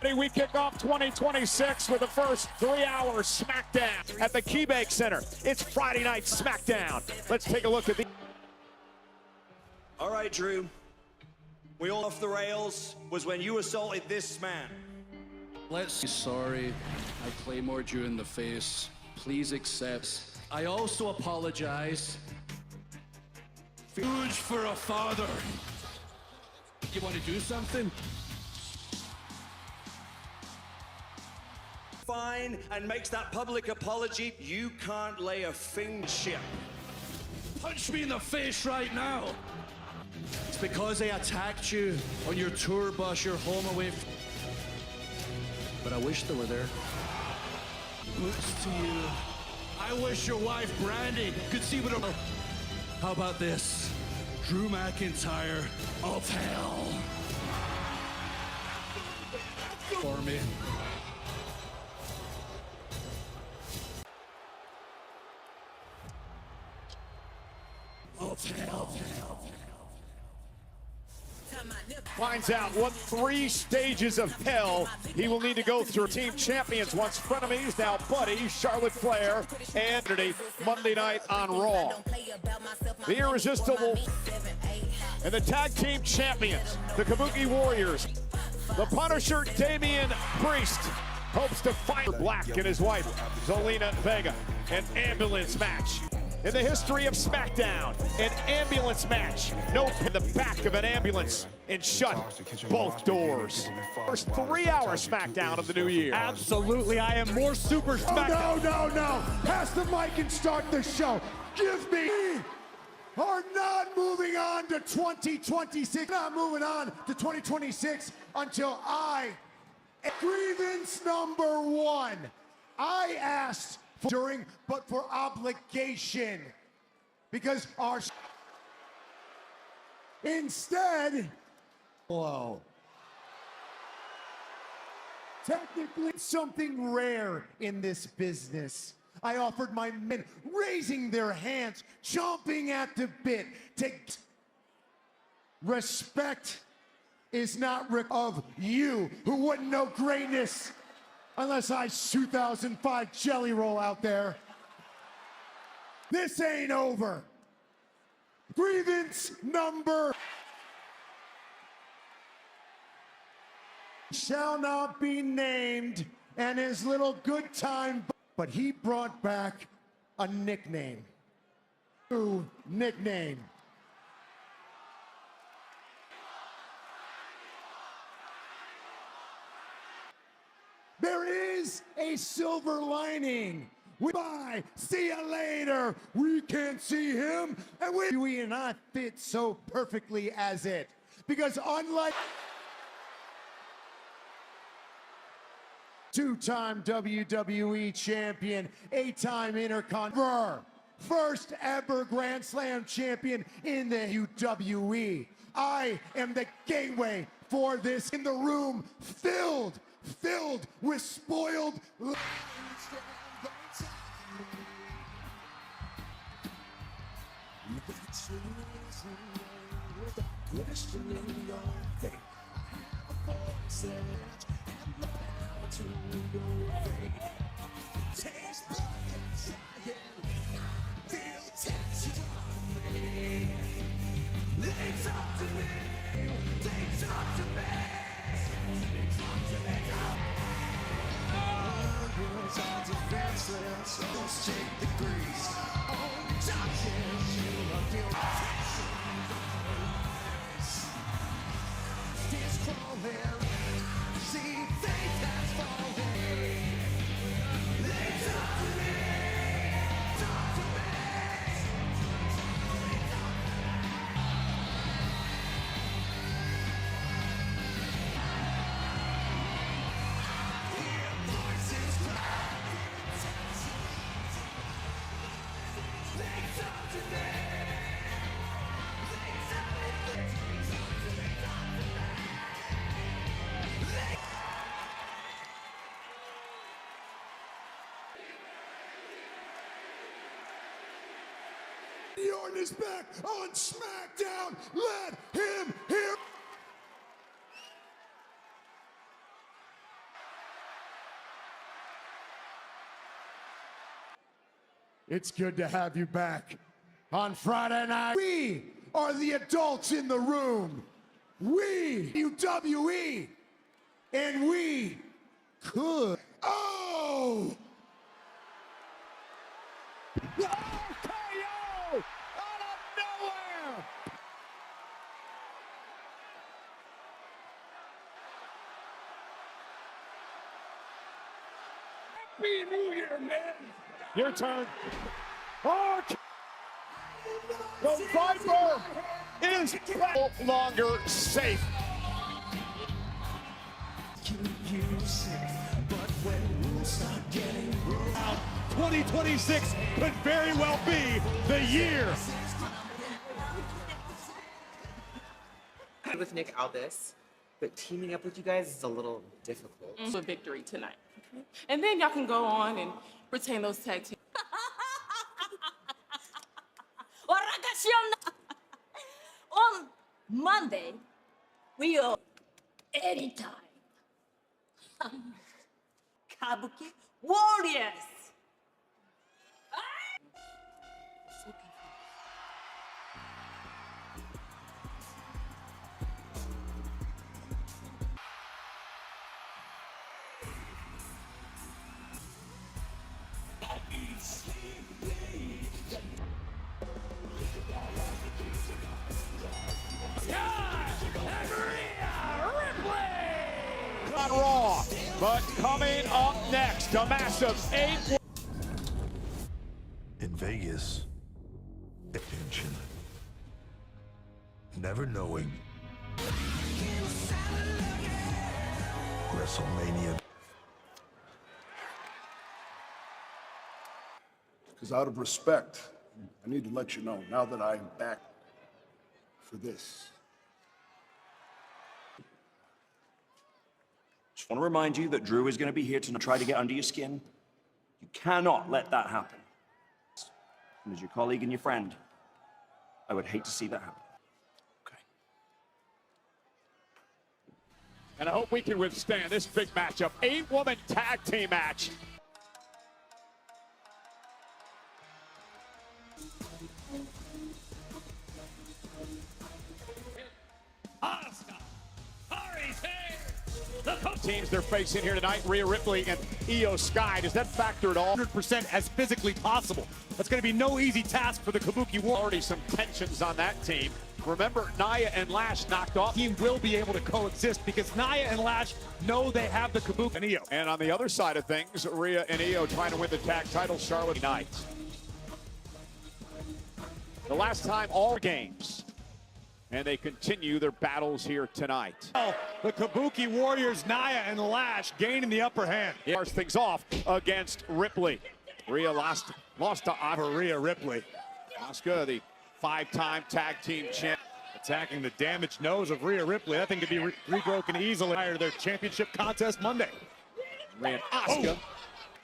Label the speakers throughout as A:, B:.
A: We kick off 2026 with the first 3-hour SmackDown at the KeyBank Center. It's Friday Night SmackDown. Let's take a look at the...
B: All right, Drew. We all off the rails was when you assaulted this man.
C: Let's be sorry. I claymored you in the face. Please accept. I also apologize. Huge for a father. You want to do something?
B: Fine, and makes that public apology, you can't lay a fingership.
C: Punch me in the face right now. It's because I attacked you on your tour bus, your home away. But I wish they were there. Boots to you. I wish your wife, Brandy, could see what a... How about this? Drew McIntyre of hell. For me. Of hell.
A: Finds out what 3 stages of hell he will need to go through. Team champions, once frenemies, now buddies, Charlotte Flair and Monday night on Raw. The Irresistible and the tag team champions, the Kabuki Warriors. The Punisher, Damian Priest, hopes to find Black and his wife, Zelina Vega. An ambulance match. In the history of SmackDown, an ambulance match. Nope, in the back of an ambulance and shut both doors. First 3-hour SmackDown of the new year.
D: Absolutely, I am more Super SmackDown.
E: Oh, no. Pass the mic and start the show. Give me... are not moving on to 2026. Not moving on to 2026 until I... Grievance number 1. I asked... during, but for obligation, because our instead, hello. Technically, something rare in this business. I offered my men raising their hands, chomping at the bit to respect is not of you who wouldn't know greatness. Unless I 2005 jelly roll out there. This ain't over. Grievance number shall not be named, and his little good time, but he brought back a nickname. New nickname. There is a silver lining. Bye. See you later. We can't see him, and we and I fit so perfectly as it. Because unlike two-time WWE champion, 8-time Intercontinental, first ever Grand Slam champion in the WWE. I am the gateway for this in the room filled with spoiled let's take the grease. Oh, touches you of your is crawling. See, faith has fallen. They talk to me. Talk to me. Hear voices cry. Orton is back on SmackDown. Let him hear. It's good to have you back on Friday night. We are the adults in the room. We, W.W.E, and we could. Oh!
A: KO out of nowhere! Happy New Year, man! Your turn. Oh! The Viper is no longer safe.
D: 2026 could very well be the year.
F: With Nick Aldis, but teaming up with you guys is a little difficult.
G: A victory tonight. Okay? And then y'all can go on and retain those tag teams.
H: On Monday, we are anytime. Kabuki Warriors.
A: On Raw, but coming up next, a massive 8.
I: In Vegas, attention, never knowing WrestleMania.
J: Because out of respect, I need to let you know, now that I am back for this.
B: Just want to remind you that Drew is going to be here to try to get under your skin. You cannot let that happen. And as your colleague and your friend, I would hate to see that happen. Okay.
A: And I hope we can withstand this big matchup. 8-woman tag team match. Teams they're facing here tonight, Rhea Ripley and Io Sky. Does that factor at all?
D: 100% as physically possible. That's going to be no easy task for the Kabuki Warriors.
A: Already some tensions on that team. Remember, Nia and Lash knocked off.
D: Team will be able to coexist because Nia and Lash know they have the Kabuki and Io.
A: And on the other side of things, Rhea and Io trying to win the tag title, Charlotte Knight. The last time all games. And they continue their battles here tonight.
D: The Kabuki Warriors, Nia and Lash, gaining the upper hand.
A: Starts things off against Ripley. Rhea lost to
D: For Rhea Ripley.
A: Asuka, the 5-time tag team champ.
D: Attacking the damaged nose of Rhea Ripley. That thing could be rebroken easily prior to their championship contest Monday.
A: Rhea and Asuka.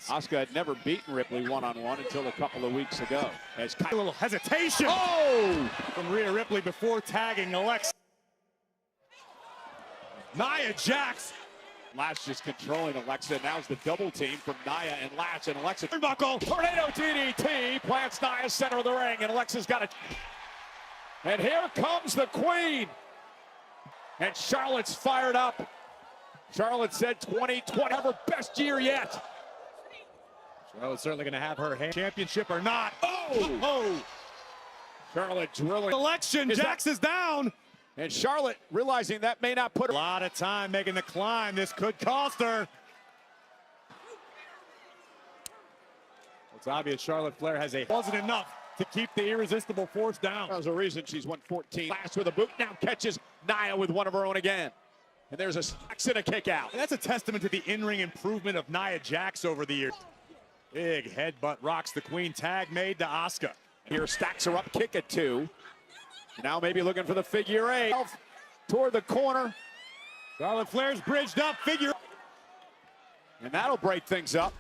A: Asuka had never beaten Ripley one-on-one until a couple of weeks ago. As
D: A little hesitation from Rhea Ripley before tagging Alexa. Nia Jax.
A: Lash just controlling Alexa. Now's the double team from Nia and Lash. And Alexa turnbuckle. Tornado DDT. Plants Nia center of the ring. And Alexa's got it. And here comes the Queen. And Charlotte's fired up. Charlotte said 2020 her best year yet.
D: Charlotte's certainly going to have her hand. Championship or not.
A: Charlotte drilling.
D: Election. Jax is down.
A: And Charlotte realizing that may not put her.
D: A lot of time making the climb. This could cost her. It's obvious Charlotte Flair wasn't enough to keep the irresistible force down.
A: That was a reason she's won 14. Lash with a boot, now catches Nia with one of her own again. And there's a Jax and a kick out.
D: And that's a testament to the in-ring improvement of Nia Jax over the years. Big headbutt rocks the Queen. Tag made to Asuka.
A: Here stacks her up, kick at 2. Now maybe looking for the figure 8. Toward the corner.
D: Charlotte Flair's bridged up, figure.
A: And that'll break things up.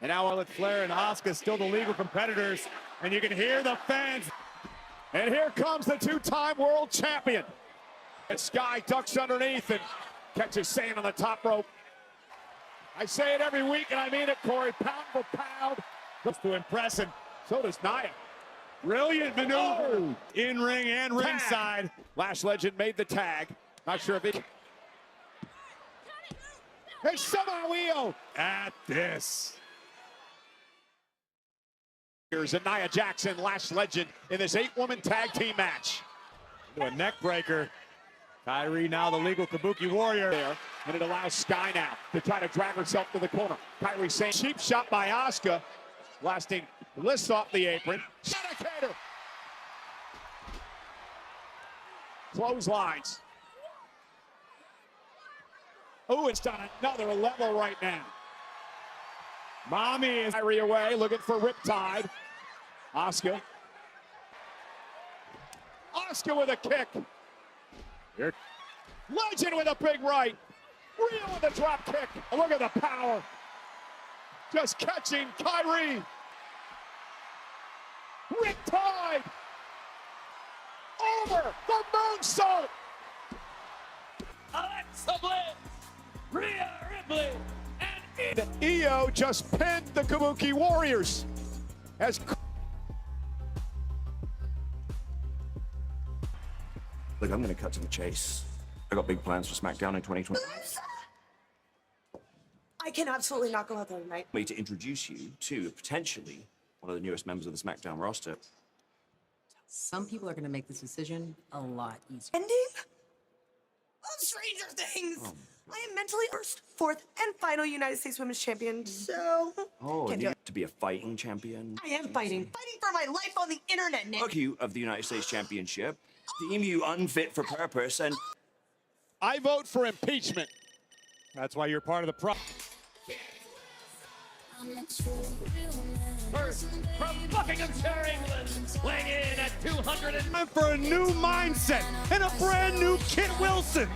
D: And now Charlotte Flair and Asuka still the legal competitors. And you can hear the fans.
A: And here comes the 2-time world champion. And Sky ducks underneath and catches Sane on the top rope. I say it every week and I mean it, Corey. Pound for pound.
D: Just to impress, and
A: So does Nia.
D: Brilliant maneuver.
A: Oh.
D: In-ring and ringside.
A: Lash Legend made the tag. Not sure if he... Hey, Samario!
D: At this.
A: Here's a Nia Jackson, Lash Legend, in this 8-woman tag team match.
D: A neck breaker. Kyrie now the legal Kabuki Warrior.
A: There, and it allows Sky now to try to drag herself to the corner. Kyrie saying cheap shot by Asuka, blasting Bliss off the apron. Dedicator. Clotheslines. Oh, it's on another level right now.
D: Mommy is
A: Kyrie away, looking for Riptide. Asuka. Asuka with a kick.
D: here.
A: Legend with a big right. Rhea with a drop kick. Look at the power. Just catching Kyrie. Riptide. Over the moonsault.
H: Alexa Bliss, Rhea Ripley, and
A: EO just pinned the Kabuki Warriors. As
B: Look, I'm going to cut to the chase. I got big plans for SmackDown in 2020.
K: I can absolutely not go out there tonight.
B: Me to introduce you to potentially one of the newest members of the SmackDown roster.
F: Some people are going to make this decision a lot easier.
K: Ending of Stranger Things. I am mentally first, fourth, and final United States Women's Champion, so
B: Oh,
K: can't
B: and
K: do
B: you
K: it.
B: get to be a fighting champion.
K: I am fighting for my life on the internet, Nick.
B: You of the United States Championship. Deem you unfit for purpose, and
A: I vote for impeachment.
D: That's why you're part of the problem.
H: first from Buckinghamshire, England, weighing in at 200 and...
D: Time for a new mindset and a brand new Kit Wilson.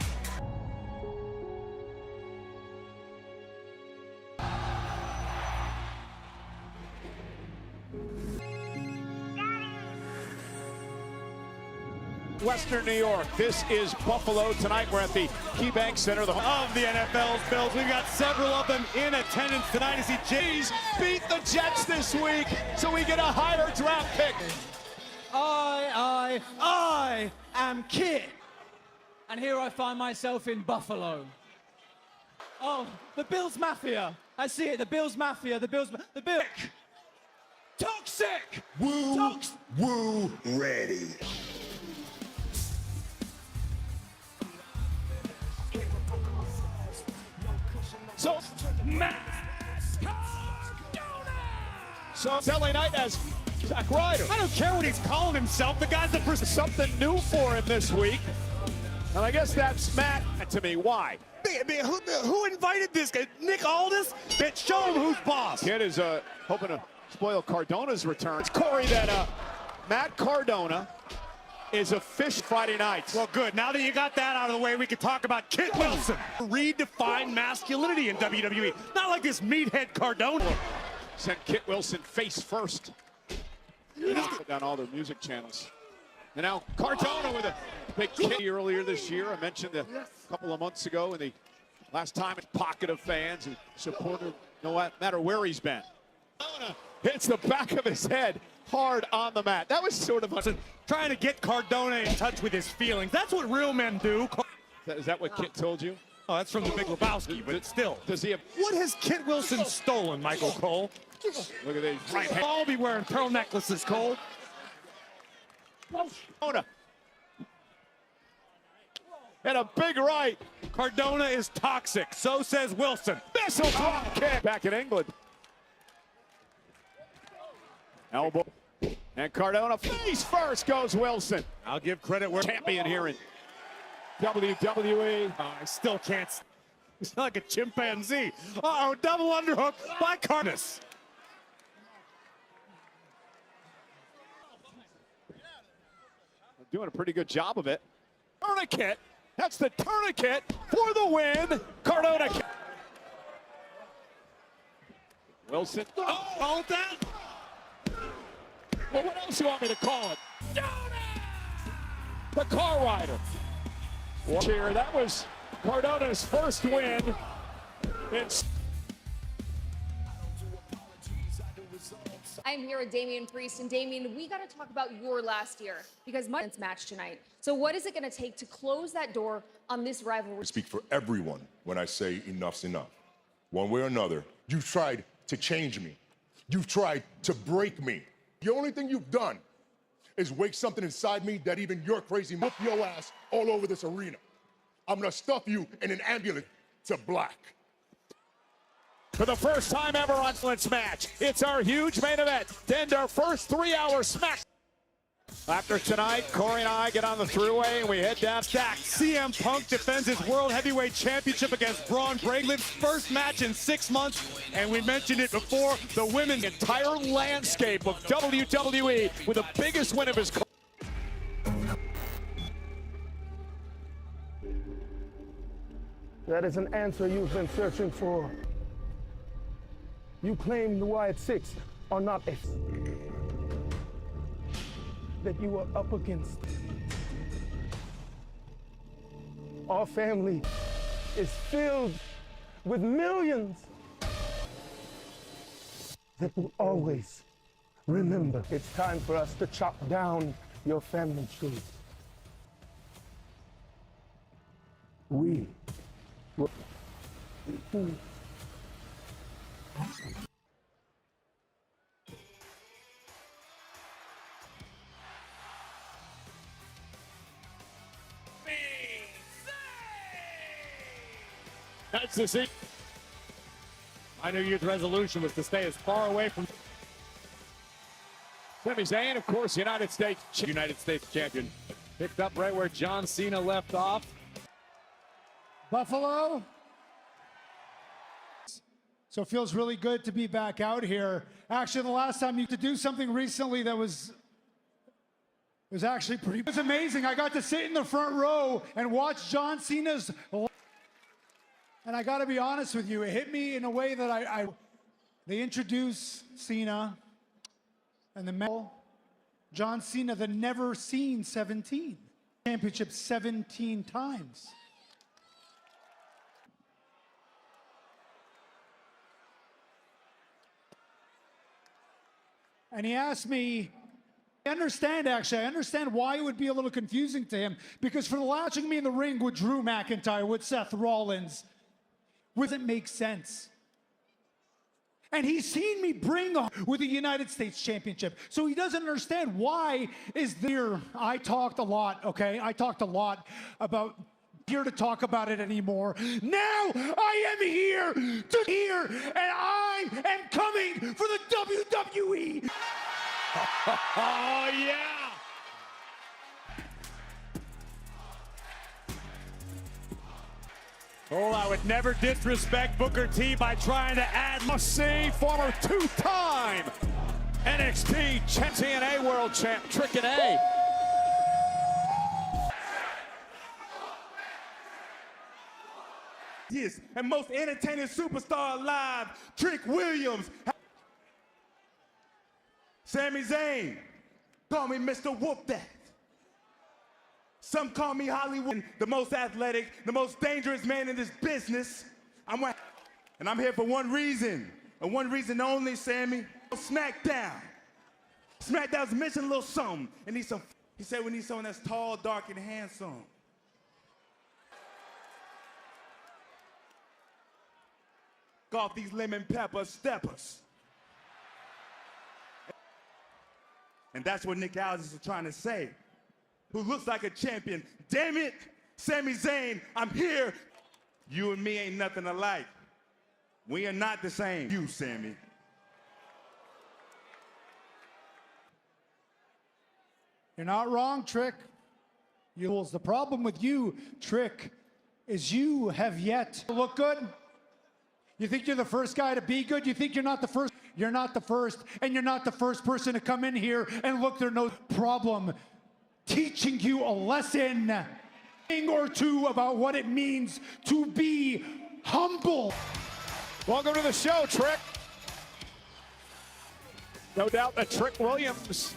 A: Western New York. This is Buffalo. Tonight we're at the KeyBank Center.
D: Of the NFL's Bills, we've got several of them in attendance tonight to see
A: Jays beat the Jets this week, so we get a higher draft pick.
L: I am Kit. And here I find myself in Buffalo. Oh, the Bills Mafia. I see it, the Bills Mafia, the Bills. Toxic!
I: Woo ready.
A: So, so LA Knight as Zack Ryder.
D: I don't care what he's calling himself. The guy's the person.
A: Something new for him this week. And I guess that's Matt to me. Why?
D: Who invited this guy? Nick Aldis? Show him who's boss.
A: Kid is hoping to spoil Cardona's return. It's Corey that Matt Cardona is a fish Friday night.
D: Well, good. Now that you got that out of the way, we can talk about Kit Wilson. Redefine masculinity in WWE. Not like this meathead Cardona.
A: Sent Kit Wilson face first. Put down all their music channels. And now Cardona with a big kick earlier this year. I mentioned a couple of months ago, and the last time a pocket of fans and supporters, no matter where he's been. Hits the back of his head hard on the mat. That was sort of
D: trying to get Cardona in touch with his feelings. That's what real men do.
A: Is that what Kit told you?
D: Oh, that's from the Big Lebowski, but still.
A: Does he have?
D: What has Kit Wilson stolen, Michael Cole?
A: Look at these right hand.
D: I'll be wearing pearl necklaces, Cole.
A: Cardona. And a big right.
D: Cardona is toxic. So says Wilson.
A: Missile drop kick. Back in England. Elbow. And Cardona face first goes Wilson.
D: I'll give credit where
A: Champion here in WWE.
D: I still can't. He's like a chimpanzee. Uh-oh, double underhook by Cardona.
A: Doing a pretty good job of it. Tourniquet. That's the tourniquet for the win. Cardona. Wilson.
D: Oh, that.
A: Well, what else do you want me to call it? The car rider. Here, that was Cardona's first win.
M: I'm here with Damian Priest, and Damian, we got to talk about your last year because my match tonight. So what is it going to take to close that door on this rivalry?
N: I speak for everyone when I say enough's enough. One way or another, you've tried to change me. You've tried to break me. The only thing you've done is wake something inside me that even your crazy whoop your ass all over this arena. I'm gonna stuff you in an ambulance to black.
A: For the first time ever on Excellence Match, it's our huge main event to end our first 3-hour smack. After tonight, Corey and I get on the thruway and we head down back.
D: CM Punk defends his World Heavyweight Championship against Braun Breaklyn's first match in 6 months, and we mentioned it before, the women's
A: entire landscape of WWE with the biggest win of his career.
E: That is an answer you've been searching for. You claim the Wyatt Six are not a that you are up against. Our family is filled with millions that will always remember. It's time for us to chop down your family tree. We will.
A: That's the scene.
D: My New Year's resolution was to stay as far away from
A: Sami Zayn, of course, United States champion.
D: Picked up right where John Cena left off.
E: Buffalo. So it feels really good to be back out here. Actually, the last time you could do something recently that was actually pretty. It was amazing. I got to sit in the front row and watch John Cena's. And I got to be honest with you, it hit me in a way that they introduced Cena and the medal. John Cena, the never seen 17. Championship 17 times. And he asked me, I understand why it would be a little confusing to him, because for watching me in the ring with Drew McIntyre, with Seth Rollins, doesn't make sense. And he's seen me bring with the United States Championship, so he doesn't understand why is there. I talked a lot, okay? I talked a lot about here to talk about it anymore. Now I am here, and I am coming for the WWE.
A: Oh, yeah.
D: Oh, I would never disrespect Booker T by trying to add.
A: Must see former two-time NXT TNA World Champ Trick and A.
O: Yes, and most entertaining superstar alive, Trick Williams. Sami Zayn, call me Mr. Whoop That. Some call me Hollywood, the most athletic, the most dangerous man in this business. And I'm here for one reason, and one reason only, Sammy. SmackDown. SmackDown's missing a little something. And he said we need someone that's tall, dark, and handsome. Off these lemon pepper steppers. And that's what Nick Aldis is trying to say. Who looks like a champion. Damn it, Sami Zayn, I'm here. You and me ain't nothing alike. We are not the same. You, Sammy.
E: You're not wrong, Trick. The problem with you, Trick, is you have yet to look good. You think you're the first guy to be good? You think you're not the first? You're not the first, and you're not the first person to come in here and look their nose. Problem. Teaching you a lesson or two about what it means to be humble.
A: Welcome to the show, Trick. No doubt that Trick Williams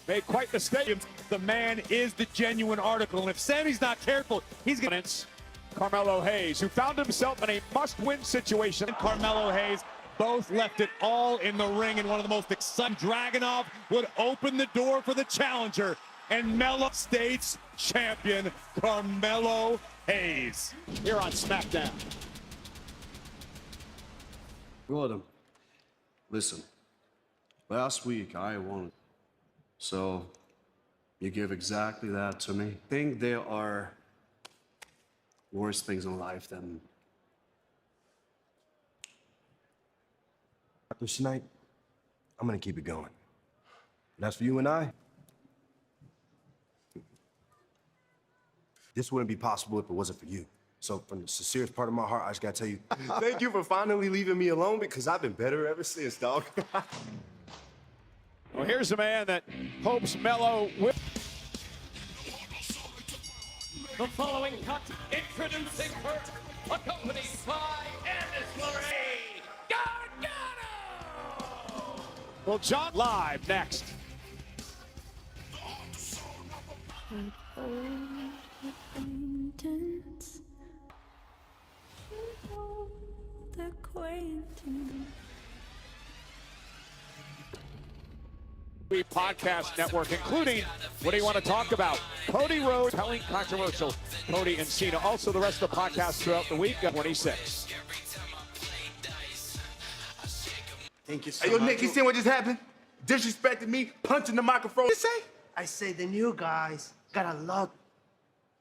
A: made quite the statement.
D: The man is the genuine article, and if Sammy's not careful, he's gonna.
A: Carmelo Hayes, who found himself in a must-win situation.
D: Carmelo Hayes Both left it all in the ring, and one of the most exciting. Dragunov would open the door for the challenger, and States champion Carmelo Hayes.
A: Here on SmackDown.
P: Gordon, listen, last week I won. So you give exactly that to me. I think there are worse things in life than
Q: after tonight, I'm gonna keep it going. And as for you and I, this wouldn't be possible if it wasn't for you. So from the sincerest part of my heart, I just gotta tell you, thank you for finally leaving me alone because I've been better ever since, dog.
A: Well, here's a man that hopes Melo will.
H: The following cut, introducing her, accompanied by Candice LeRae, Gargano!
A: Well, John live next. Podcast Network, including what do you want to talk about? Cody Rhodes, telling controversial Cody and Cena. Also, the rest of the podcast throughout the week, 26.
Q: Thank you so
O: Hey, yo,
Q: much.
O: Nick, you seen what just happened? Disrespecting me, punching the microphone. What you say?
Q: I say the new guys got a lot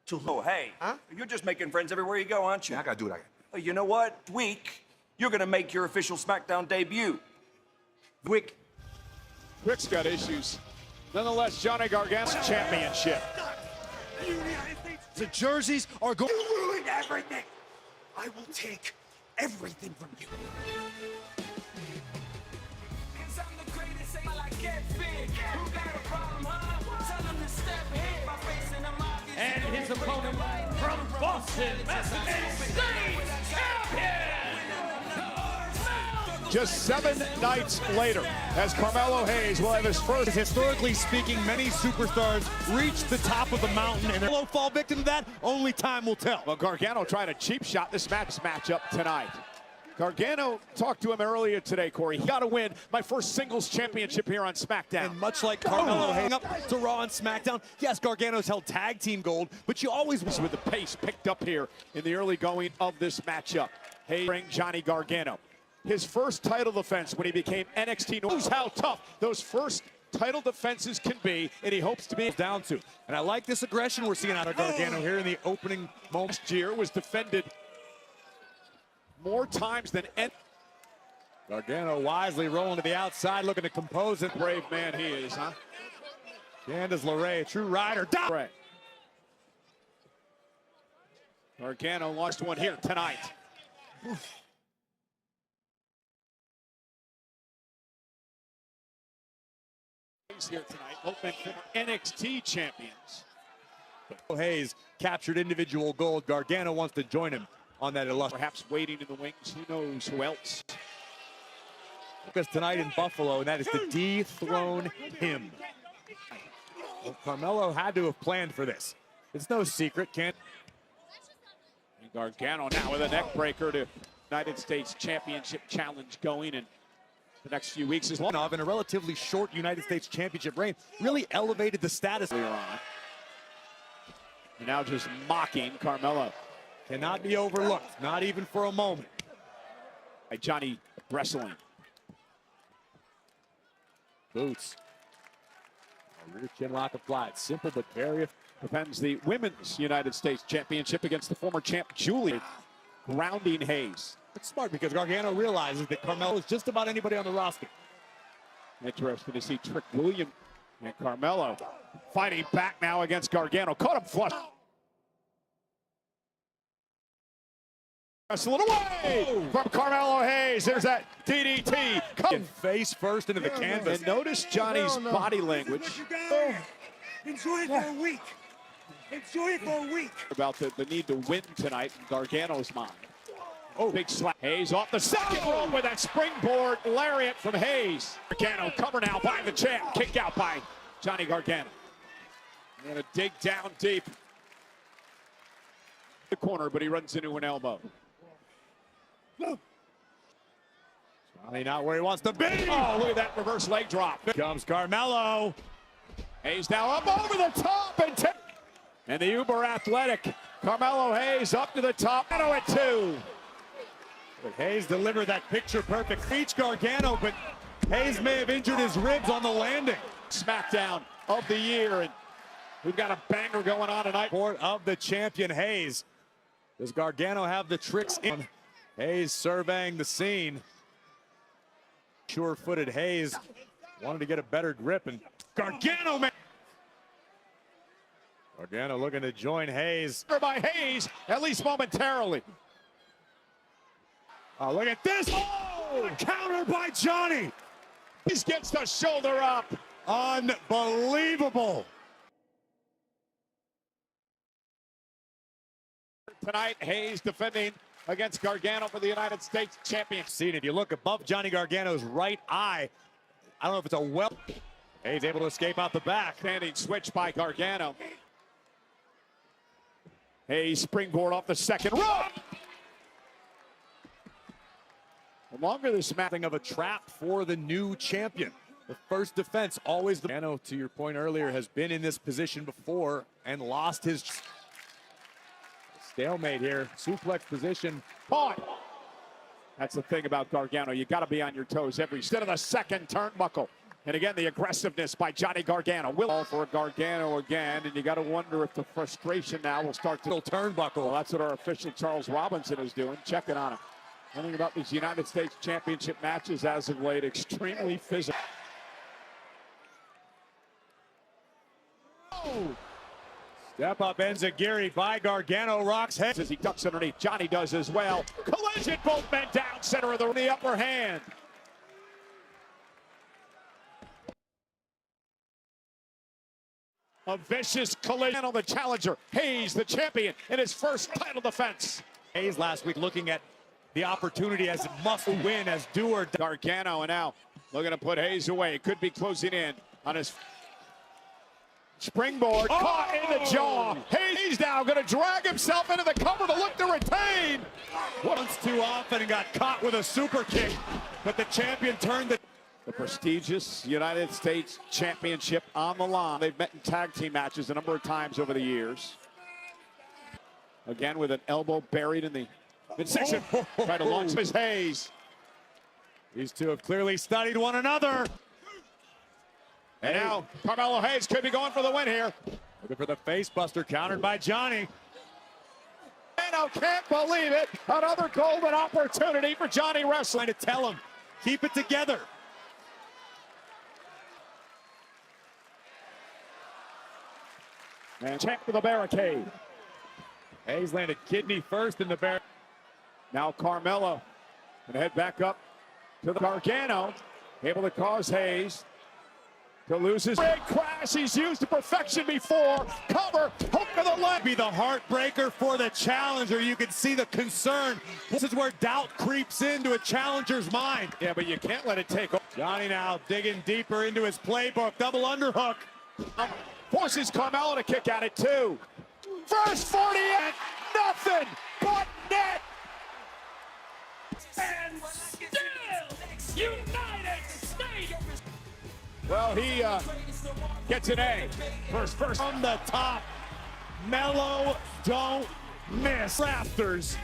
Q: to
B: Oh, hey.
Q: Huh?
B: You're just making friends everywhere you go, aren't you?
Q: I gotta do what I got.
B: Oh, you know what? Week, you're gonna make your official SmackDown debut.
Q: Wick.
A: Rick's got issues. Nonetheless, Johnny Gargano's championship.
D: The jerseys are going.
I: You ruined everything. I will take everything from you.
H: And his opponent from Boston, Massachusetts, champion!
A: Just 7 nights later, as Carmelo Hayes will have his first.
D: Historically speaking, many superstars reach the top of the mountain, and they'll fall victim to that. Only time will tell.
A: Well, Gargano tried a cheap shot this matchup tonight. Gargano talked to him earlier today, Corey. He got to win my first singles championship here on SmackDown.
D: And much like Carmelo hanging up to Raw and SmackDown, yes, Gargano's held tag team gold, but you always
A: with the pace picked up here in the early going of this matchup. Hey, bring Johnny Gargano. His first title defense when he became NXT knows how tough those first title defenses can be, and he hopes to be
D: down to. And I like this aggression we're seeing out of Gargano here in the opening moment.
A: Last year was defended more times than any.
D: Gargano wisely rolling to the outside, looking to compose it.
A: Brave man he is, huh?
D: Candice LeRae, a true rider.
A: Right. Gargano lost one here tonight. Here tonight, both men former NXT champions.
D: Hayes captured individual gold. Gargano wants to join him on that illustrious.
A: Perhaps waiting in the wings. Who knows who else?
D: Because tonight in Buffalo, and that is to dethrone him. Well, Carmelo had to have planned for this. It's no secret, can't.
A: And Gargano now with a neck breaker to United States Championship challenge going, and the next few weeks is long.
D: In a relatively short United States Championship reign, really elevated the status
A: earlier on. And now just mocking Carmelo.
D: Cannot be overlooked, not even for a moment.
A: By Johnny wrestling.
D: Boots. A rear chin lock applied. Simple but very.
A: Defends the Women's United States Championship against the former champ Julie. Grounding Hayes.
D: It's smart because Gargano realizes that Carmelo is just about anybody on the roster.
A: Interesting to see Trick Williams and Carmelo fighting back now against Gargano. Caught him flush. Wrestle it away from Carmelo Hayes. There's that DDT.
D: Face first into the canvas.
A: And notice Johnny's body language.
I: Enjoy it for a week. Enjoy it for a week.
A: About the need to win tonight in Gargano's mind. Oh, big slap. Hayes off the second rope with that springboard lariat from Hayes. Gargano cover now by the champ. Kick out by Johnny Gargano. Going to dig down deep. The corner, but he runs into an elbow.
D: Not where he wants to be.
A: Oh, look at that reverse leg drop.
D: Here comes Carmelo.
A: Hayes now up over the top and the uber athletic Carmelo Hayes up to the top. At 2.
D: But Hayes delivered that picture-perfect reach Gargano, but Hayes may have injured his ribs on the landing.
A: SmackDown of the year, and we've got a banger going on tonight.
D: Support of the champion Hayes. Does Gargano have the tricks in? Hayes surveying the scene. Sure-footed Hayes wanted to get a better grip, and Gargano, man. Gargano looking to join Hayes.
A: By Hayes, at least momentarily.
D: Oh, look at this. Oh, counter by Johnny.
A: He gets the shoulder up.
D: Unbelievable.
A: Tonight, Hayes defending against Gargano for the United States Championship.
D: See, if you look above Johnny Gargano's right eye, I don't know if it's a well. Hayes able to escape out the back.
A: Standing switch by Gargano. Hayes springboard off the second rope.
D: The longer this smacking of a trap for the new champion. The first defense always the Gargano, to your point earlier, has been in this position before and lost his stalemate here. Suplex position.
A: Point. That's the thing about Gargano. You got to be on your toes every step of the second turnbuckle. And again, the aggressiveness by Johnny Gargano. Will all for Gargano again, and you got to wonder if the frustration now will start to
D: turnbuckle.
A: Well, that's what our official Charles Robinson is doing, checking on him. Learning about these United States Championship matches as of late, extremely physical.
D: Oh. Step up enziguri by Gargano, rocks head.
A: As he ducks underneath, Johnny does as well. Collision, both men down, center of the upper hand. A vicious collision on the challenger. Hayes, the champion, in his first title defense.
D: Hayes last week looking at the opportunity as a must-win, as do or die.
A: Gargano, and now looking to put Hayes away. Could be closing in on his springboard.
D: Oh!
A: Caught in the jaw. Hayes now going to drag himself into the cover to look to retain.
D: Once too often and got caught with a super kick, but the champion turned the
A: prestigious United States Championship on the line. They've met in tag team matches a number of times over the years. Again with an elbow buried in the midsection. Try to launch his Hayes.
D: These two have clearly studied one another.
A: And now Carmelo Hayes could be going for the win here.
D: Looking for the face buster, countered by Johnny.
A: And I can't believe it. Another golden opportunity for Johnny Wrestling
D: to tell him, keep it together.
A: And check to the barricade.
D: Hayes landed kidney first in the barricade.
A: Now Carmelo gonna head back up to the Gargano, able to cause Hayes to lose his big crash he's used to perfection before. Cover, hook to the leg.
D: Be the heartbreaker for the challenger. You can see the concern. This is where doubt creeps into a challenger's mind.
A: Yeah, but you can't let it take over.
D: Johnny now digging deeper into his playbook. Double underhook.
A: Forces Carmelo to kick at it too. First 40 and nothing but net.
H: And still United States.
A: Well, he gets an A. First
D: from the top. Mello don't miss. Rafters.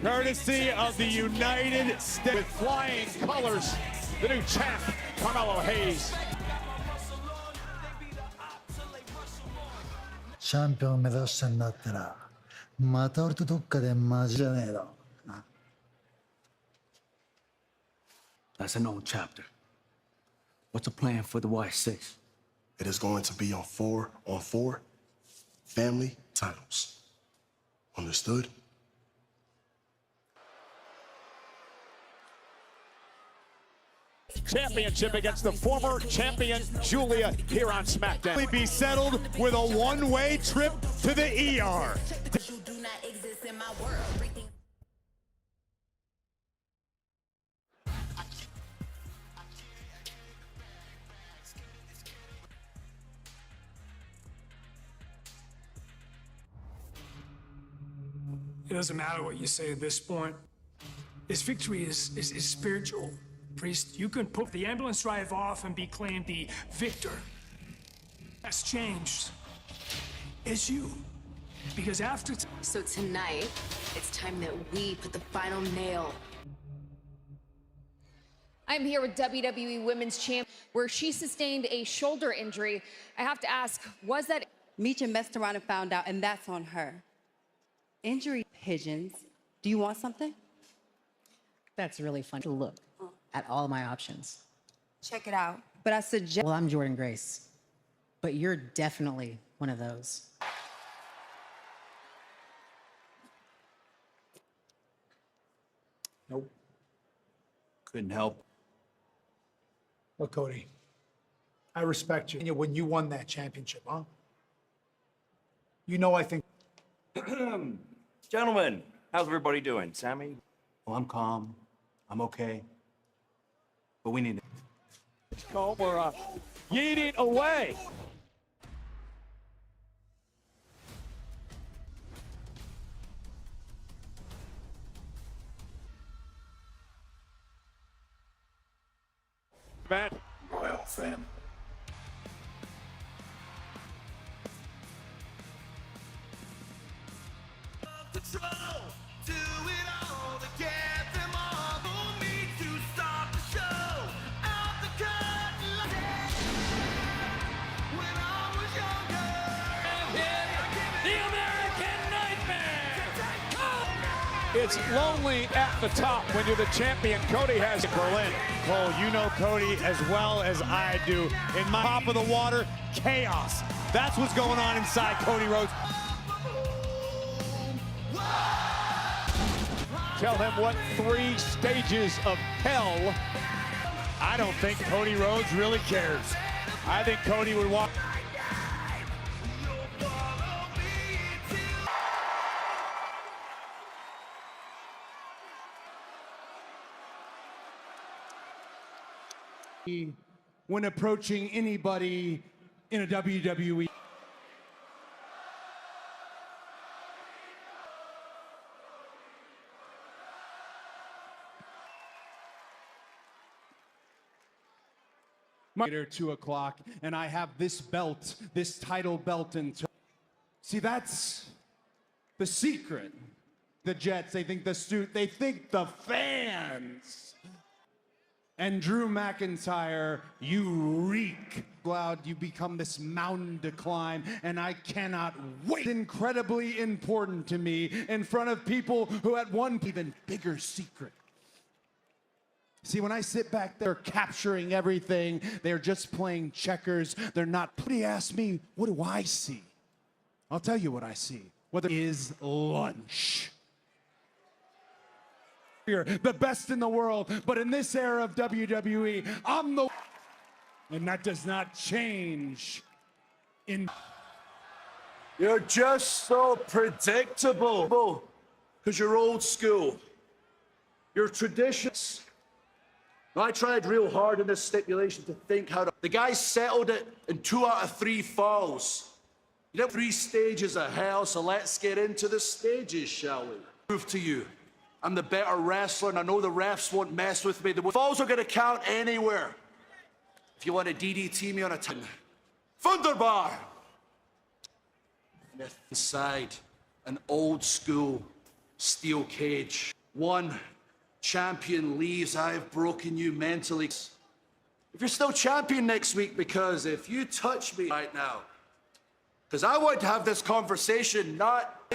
D: Courtesy of the United States.
A: With flying colors, the new champ, Carmelo Hayes.
R: チャンピオン目指してんだったら、また俺とどっかでマジじゃねえだろ。
C: That's an old chapter. What's the plan for the Y6?
Q: It is going to be on 4-on-4 family titles. Understood?
A: Championship against the former champion Julia here on SmackDown.
D: Be settled with a one-way trip to the ER.
I: It doesn't matter what you say at this point. This victory is spiritual. Priest, you can put the ambulance drive off and be claimed the victor. That's changed. It's you. Because after...
S: So tonight, it's time that we put the final nail.
M: I'm here with WWE Women's Champ, where she sustained a shoulder injury. I have to ask, was that...
T: Misha messed around and found out, and that's on her. Injury pigeons. Do you want something?
U: That's really fun to look at all my options.
T: Check it out. But I suggest...
U: Well, I'm Jordan Grace, but you're definitely one of those.
V: Nope. Couldn't help.
E: Look, Cody, I respect you. When you won that championship, huh? You know, I think...
B: Gentlemen, how's everybody doing? Sammy?
V: Well, I'm calm. I'm okay. But we need to...
A: We're yeeting away. Man.
V: Royal fam.
A: It's lonely at the top when you're the champion. Cody has Berlin.
D: Cole, you know Cody as well as I do. In my top of the water, chaos. That's what's going on inside Cody Rhodes.
A: Tell him what 3 stages of hell.
D: I don't think Cody Rhodes really cares. I think Cody would walk.
C: When approaching anybody in a WWE. Later 2 o'clock, and I have this belt, this title belt, and see, that's the secret. The Jets, they think the suit, they think the fans. And Drew McIntyre, you reek. Loud, you become this mountain to climb, and I cannot wait. It's incredibly important to me in front of people who had one even bigger secret. See, when I sit back there capturing everything, they're just playing checkers. They're not. He asked me, what do I see? I'll tell you what I see. Whether it is lunch. The best in the world, but in this era of WWE, I'm the... And that does not change in...
P: You're just so predictable. Because you're old school. Your traditions. I tried real hard in this stipulation to think how to... The guy settled it in 2 out of 3 falls. You know, 3 stages of hell, so let's get into the stages, shall we? Prove to you. I'm the better wrestler, and I know the refs won't mess with me. The falls are going to count anywhere. If you want to DDT me on a time. Thunderbar! And inside an old school steel cage. One champion leaves, I've broken you mentally. If you're still champion next week, because if you touch me right now, because I want to have this conversation, not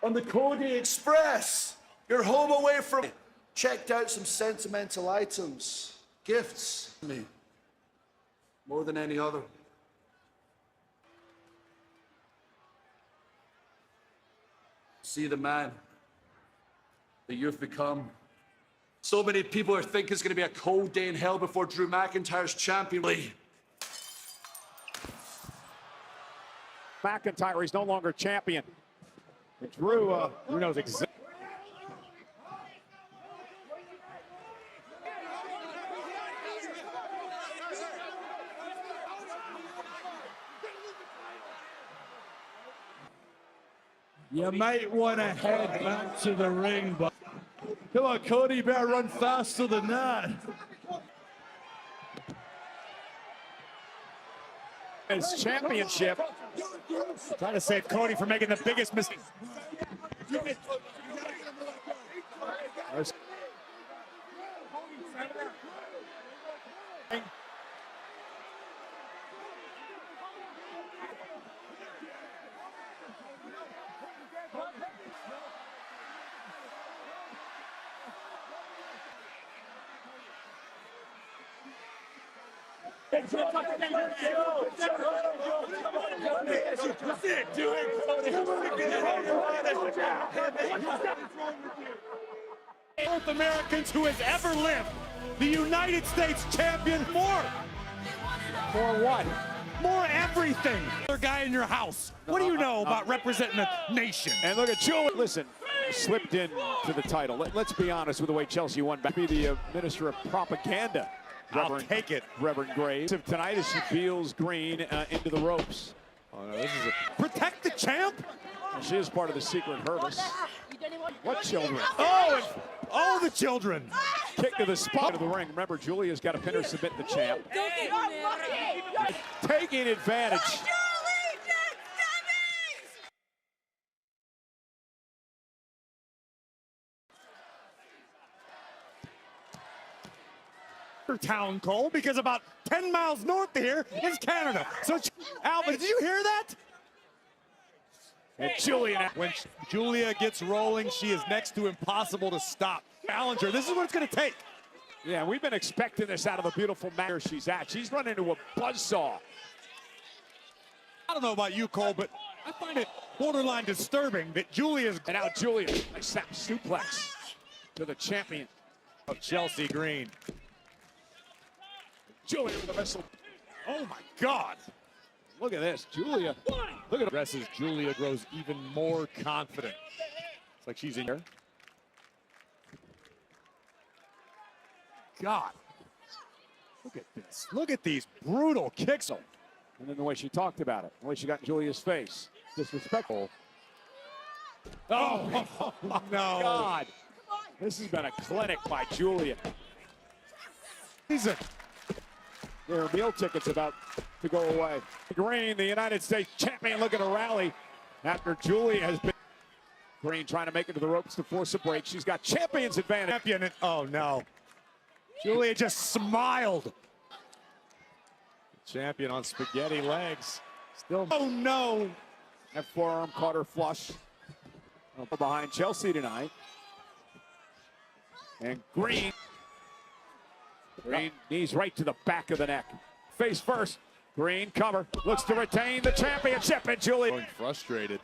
P: on the Cody Express. You're home away from me. Checked out some sentimental items, gifts to me, more than any other. See the man that you've become. So many people are thinking it's going to be a cold day in hell before Drew McIntyre's champion.
A: McIntyre, he's no longer champion. Drew knows exactly.
C: You might want to head back to the ring, but Come on, Cody, you better run faster than that.
A: His championship.
D: Trying to save Cody from making the biggest mistake. North Americans who has ever lived. The United States champion. More.
A: For what?
D: More everything. Other guy in your house. What do you know about representing a nation?
A: And look at Julie. Listen, slipped in to the title. Let's be honest with the way Chelsea won back. Be the minister of propaganda.
D: I'll take it.
A: Reverend Graves. Tonight as she feels Green into the ropes.
D: Oh, no, this is protect the champ.
A: And she is part of the secret Hervis. What children?
D: Oh, the children.
A: Kick to the spot of the ring. Remember, Julia's got to pin or submit the champ. Taking advantage.
D: Town, Cole, because about 10 miles north of here is Canada. So, Alvin, did you hear that?
A: And Julia,
D: when Julia gets rolling, she is next to impossible to stop. Challenger, this is what it's going to take.
A: Yeah, we've been expecting this out of the beautiful match she's at. She's run into a buzzsaw.
D: I don't know about you, Cole, but I find it borderline disturbing that Julia's...
A: And now Julia, nice snap suplex to the champion
D: of Chelsea Green.
A: Julia with the missile.
D: Oh my God.
A: Look at this, Julia. Look at her.
D: As Julia grows even more confident. It's like she's in here. God. Look at this. Look at these brutal kicks.
A: And then the way she talked about it, the way she got in Julia's face. Disrespectful. Oh,
D: no.
A: God. This has been a clinic by Julia. Their meal ticket's about to go away. Green, the United States champion, looking to rally after Julia has been. Green trying to make it to the ropes to force a break. She's got champion's advantage.
D: Oh, no. Julia just smiled. Champion on spaghetti legs. Still. Oh, no.
A: That forearm caught her flush. Behind Chelsea tonight. And Green knees right to the back of the neck. Face first. Green cover. Looks to retain the championship. And Julia.
D: Going frustrated.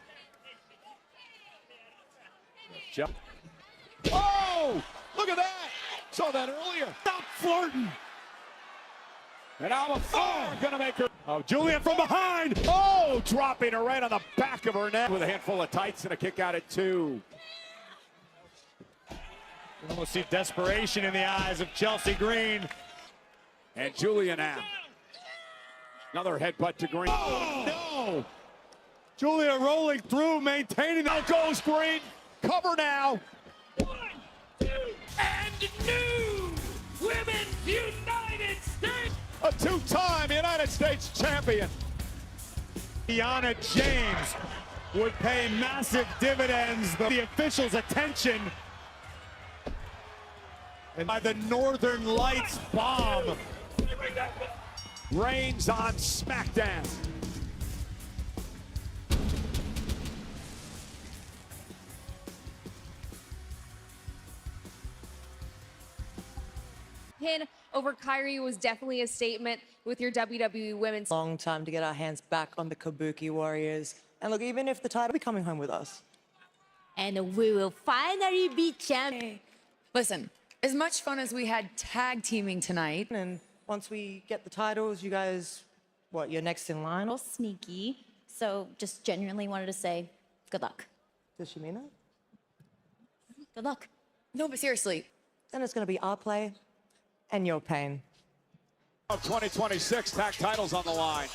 A: Oh! Look at that! Saw that earlier.
D: Stop flirting.
A: And Alba gonna make her.
D: Oh, Julia from behind.
A: Oh! Dropping her right on the back of her neck with a handful of tights and a kick out at 2.
D: You almost see desperation in the eyes of Chelsea Green.
A: And Julia now. Another headbutt to Green.
D: Oh, no! Julia rolling through, maintaining.
A: Out goes Green. Cover now.
H: 1, 2, and new Women's United States.
A: A 2-time United States champion.
D: Deanna James would pay massive dividends. The officials' attention. And by the Northern Lights bomb.
A: Reigns on SmackDown.
M: Pin over Kyrie was definitely a statement with your WWE Women's.
G: Long time to get our hands back on the Kabuki Warriors. And look, even if the title will be coming home with us.
J: And we will finally be champions. Listen, as much fun as we had tag teaming tonight.
G: And once we get the titles, you guys, what, you're next in line?
J: Well, sneaky. So just genuinely wanted to say, good luck.
G: Does she mean it?
J: Good luck.
G: No, but seriously. Then it's going to be our play and your pain.
A: 2026 tag titles on the line.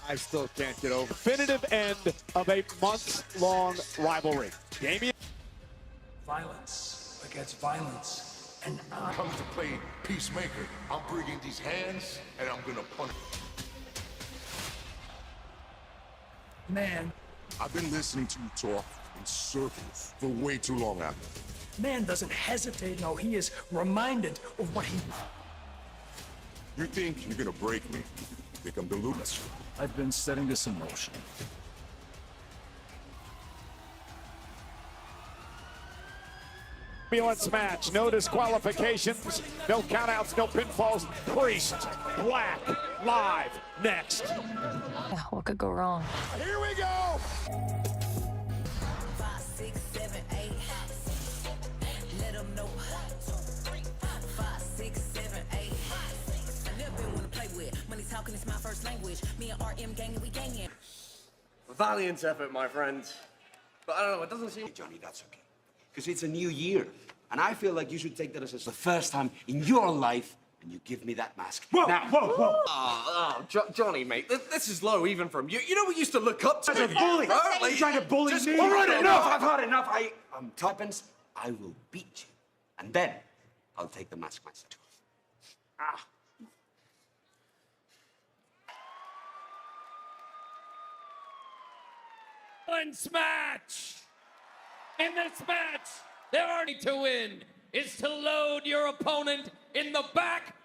A: I still can't get over. Definitive end of a months-long rivalry. Damian.
I: Violence begets violence. And I
N: come to play peacemaker. I'm bringing these hands, and I'm gonna punish.
I: Man,
N: I've been listening to you talk in circles for way too long now.
I: man doesn't hesitate. No, he is reminded of what he...
N: You think you're gonna break me? You think I'm deluded?
I: I've been setting this in motion.
A: Ambulance match, no disqualifications, no countouts, no pinfalls. Priest, Black, live, next.
J: What could go wrong?
A: Here we go!
F: 5, 6, 7, 8. Let them know. 5, 6, 7, 8. I never been one to play with. Money talking is my first language. Me and RM gang, we gangin'.
Q: Valiant effort, my friend. But I don't know, it doesn't seem...
K: Johnny, that's okay. Because it's a new year. And I feel like you should take that as the first time in your life and you give me that mask.
Q: Whoa,
K: now,
Q: whoa. Johnny, mate, this is low even from you. You know we used to look up to
K: As a bully!
Q: Like,
K: You're trying to bully me!
Q: All right,
K: enough! I've had enough! Tuppence, I will beat you. And then I'll take the mask myself. Ah.
H: Violence match! In this match, there are to win is to load your opponent in the back.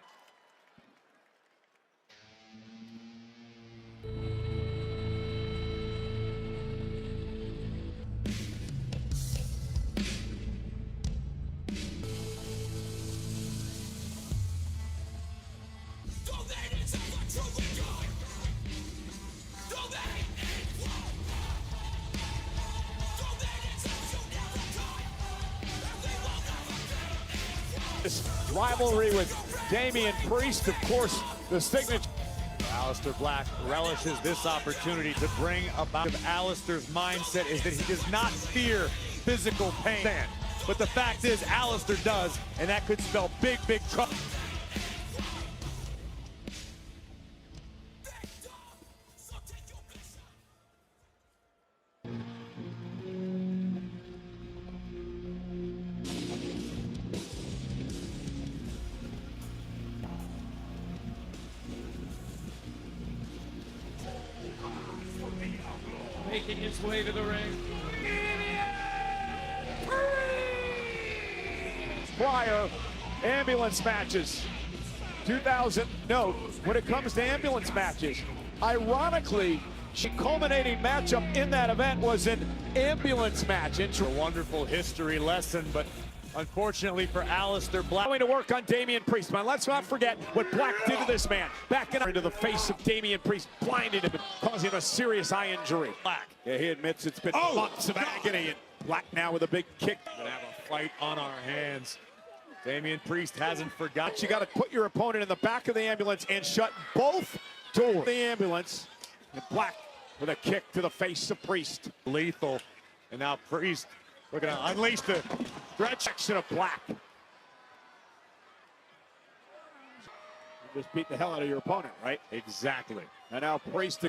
A: This rivalry with Damian Priest, of course, the signature.
D: Aleister Black relishes this opportunity to bring about. Aleister's mindset is that he does not fear physical pain. But the fact is, Aleister does, and that could spell big, big trouble.
H: Making his way to the ring.
A: Prior ambulance matches. 2000, note, when it comes to ambulance matches, ironically, the culminating matchup in that event was an ambulance match.
D: A wonderful history lesson, but unfortunately for Aleister Black.
A: Going to work on Damian Priest, man. Let's not forget what Black did to this man. Backing up into the face of Damian Priest, blinded him and causing him a serious eye injury. Black, yeah, he admits it's been months of agony, and Black now with a big kick.
D: We're gonna have a fight on our hands. Damian Priest hasn't forgotten.
A: You got to put your opponent in the back of the ambulance and shut both doors of the ambulance. And Black with a kick to the face of Priest.
D: Lethal. And now Priest looking to unleash the
A: stretch action of Black. You just beat the hell out of your opponent, right?
D: Exactly.
A: And now Priest.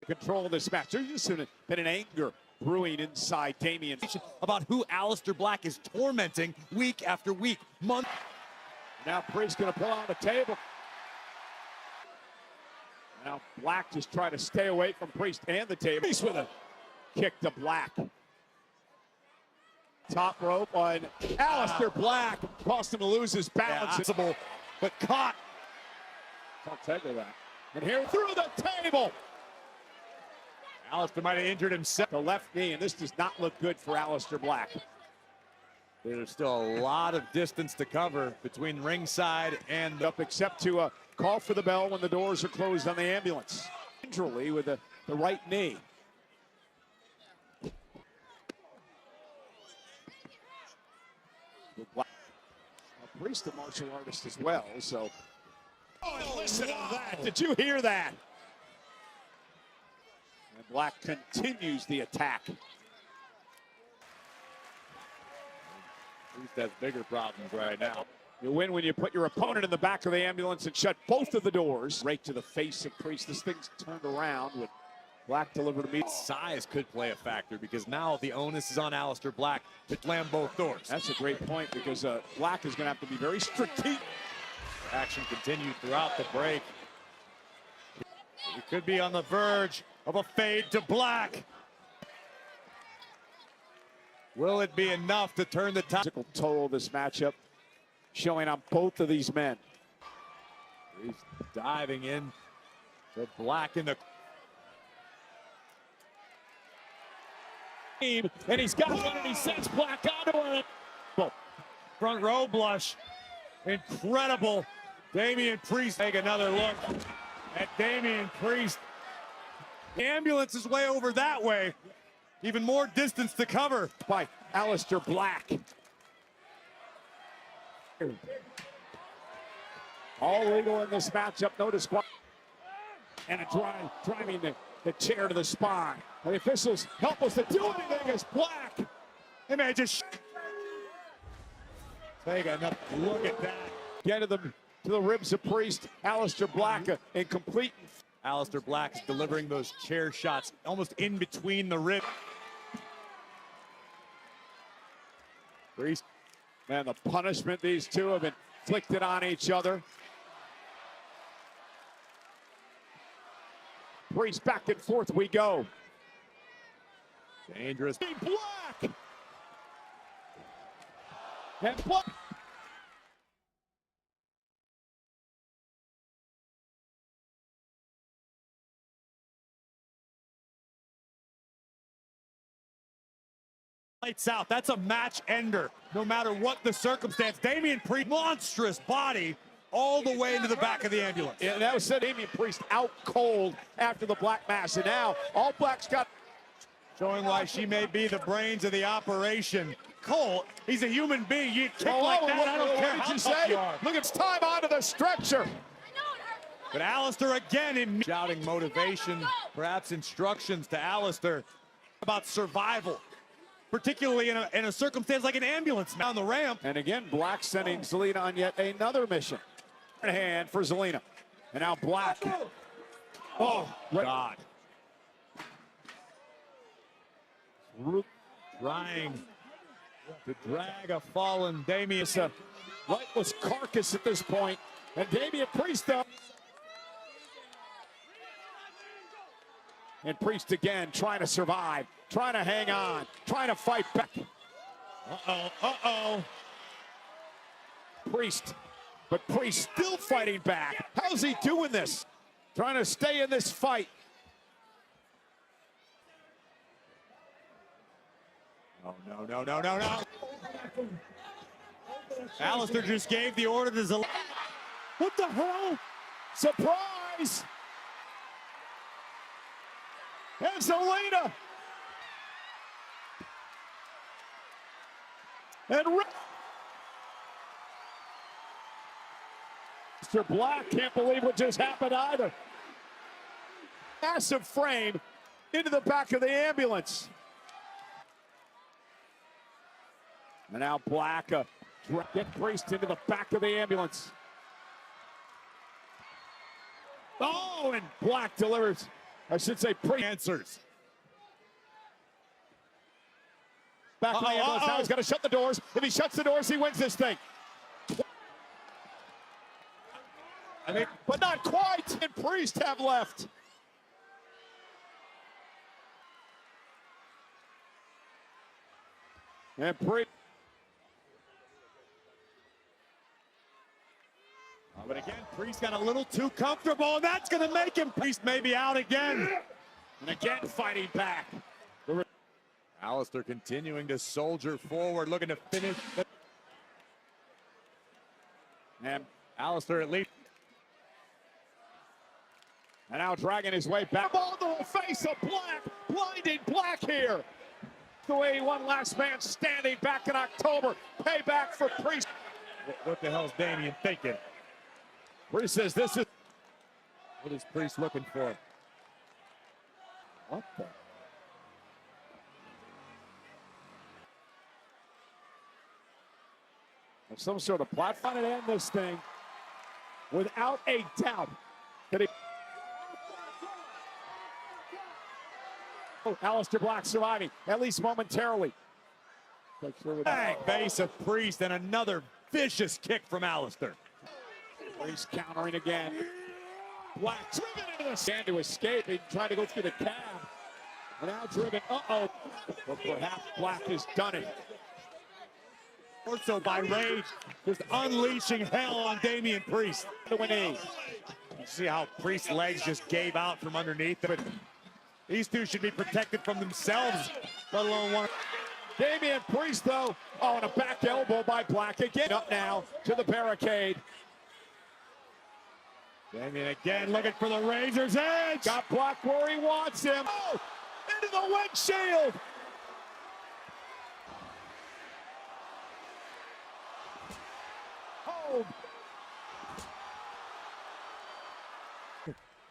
A: Control this match. There's just been an anger brewing inside Damian.
D: About who Aleister Black is tormenting week after week, month.
A: Now Priest gonna pull out the table. Now Black just trying to stay away from Priest and the table. Priest with a kick to Black. Top rope on Aleister Black. Cost him to lose his balance.
D: Yeah, but caught.
A: I'll take that. And here through the table.
D: Aleister might have injured himself.
A: The left knee, and this does not look good for Aleister Black.
D: There's still a lot of distance to cover between ringside and
A: up, except to call for the bell when the doors are closed on the ambulance. Gingerly with the right knee. Priest, a martial artist as well, so. Oh, listen to that. Did you hear that? And Black continues the attack.
D: Priest has bigger problems right now.
A: You win when you put your opponent in the back of the ambulance and shut both of the doors. Right to the face of Priest. This thing's turned around with Black delivered to me.
D: Size could play a factor because now the onus is on Aleister Black to slam both doors.
A: That's a great point because Black is going to have to be very strategic.
D: Action continued throughout the break. We could be on the verge of a fade to Black. Will it be enough to turn the tide?
A: Total of this matchup showing on both of these men.
D: He's diving in to Black in the
A: and he's got one and he sends Black onto it.
D: Front row blush. Incredible. Damian Priest take another look at Damian Priest. The ambulance is way over that way. Even more distance to cover
A: by Aleister Black. All legal in this matchup. No disqual. And driving the chair to the spine. The officials help us to do anything as Black.
D: They may just take another look at that.
A: Get to the ribs of Priest. Aleister Black incomplete.
D: Aleister Black's delivering those chair shots almost in between the ribs.
A: Priest, man, the punishment these two have inflicted on each other. Priest back and forth we go.
D: Dangerous.
A: Black! And Black.
D: Lights out. That's a match ender, no matter what the circumstance. Damian Priest, monstrous body, all the way into the back of the ambulance.
A: Yeah, that was Damian Priest out cold after the Black Mass, and now all Black's got.
D: Showing why she may be the brains of the operation. Cole, he's a human being. You kick like that, I don't care how tough you are.
A: Look, it's time onto the stretcher.
D: But Aleister again in shouting motivation, perhaps instructions to Aleister about survival, particularly in a circumstance like an ambulance down the ramp.
A: And again, Black sending Zelina on yet another mission. Hand for Zelina. And now Black.
D: Oh, God. Trying to drag a fallen Damian.
A: It's a lightless carcass at this point. And Damian Priest up. And Priest again trying to survive, trying to hang on, trying to fight back. Priest, but Priest still fighting back. How's he doing this? Trying to stay in this fight.
D: Oh, no. Aleister just gave the order to Zelina.
A: What the hell? Surprise! And Zelina. And Mr. Black can't believe what just happened either. Massive frame into the back of the ambulance. And now Black get Priest into the back of the ambulance. Oh, and Black delivers. I should say Priest answers. Back of the ambulance. Now he's got to shut the doors. If he shuts the doors, he wins this thing. But not quite. And Priest have left. And Priest.
D: But again, Priest got a little too comfortable, and that's going to make him. Priest maybe out again.
A: And again, fighting back.
D: Aleister continuing to soldier forward, looking to finish.
A: And
D: Aleister at least.
A: And now dragging his way back. Ball to the face of Black. Blinding Black here. The way he won last man standing back in October. Payback for Priest.
D: What the hell's Damian thinking?
A: Priest says this is.
D: What is Priest looking for?
A: What the? some sort of platform to end this thing without a doubt. That he... Aleister Black surviving, at least momentarily.
D: Bang, base of Priest, and another vicious kick from Aleister.
A: Priest countering again. Black driven into the stand to escape. He tried to go through the cab. Now driven. Uh-oh. But perhaps Black has done it.
D: Also by rage, just unleashing hell on Damian Priest.
A: You
D: see how Priest's legs just gave out from underneath. But these two should be protected from themselves, let alone one.
A: Damian Priest, though. Oh, and a back elbow by Black again. Up now to the barricade.
D: Damian again looking for the razor's edge.
A: Got Black where he wants him. Oh, into the windshield. Oh.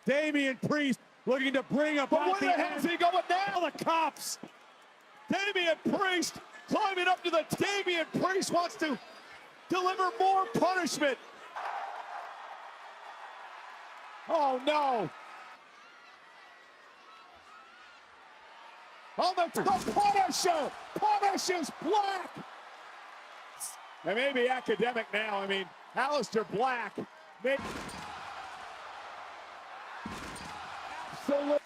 D: Damian Priest looking to bring about
A: but where the hell is he going now?
D: The cops.
A: Damian Priest climbing up to the... Damian Priest wants to deliver more punishment. Oh, no. Oh, the Punisher punishes Black. And maybe academic now. I mean, Aleister Black. Maybe... Absolutely.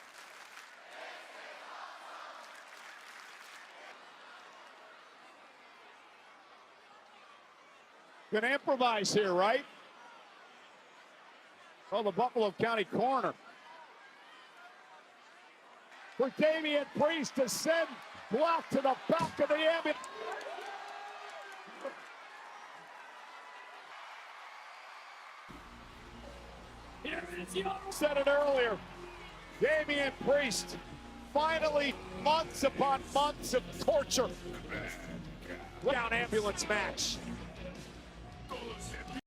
A: Gonna improvise here, right? Oh, the Buffalo County coroner. For Damian Priest to send Black to the back of the ambulance. Said it earlier. Damian Priest, finally months upon months of torture. Down ambulance match.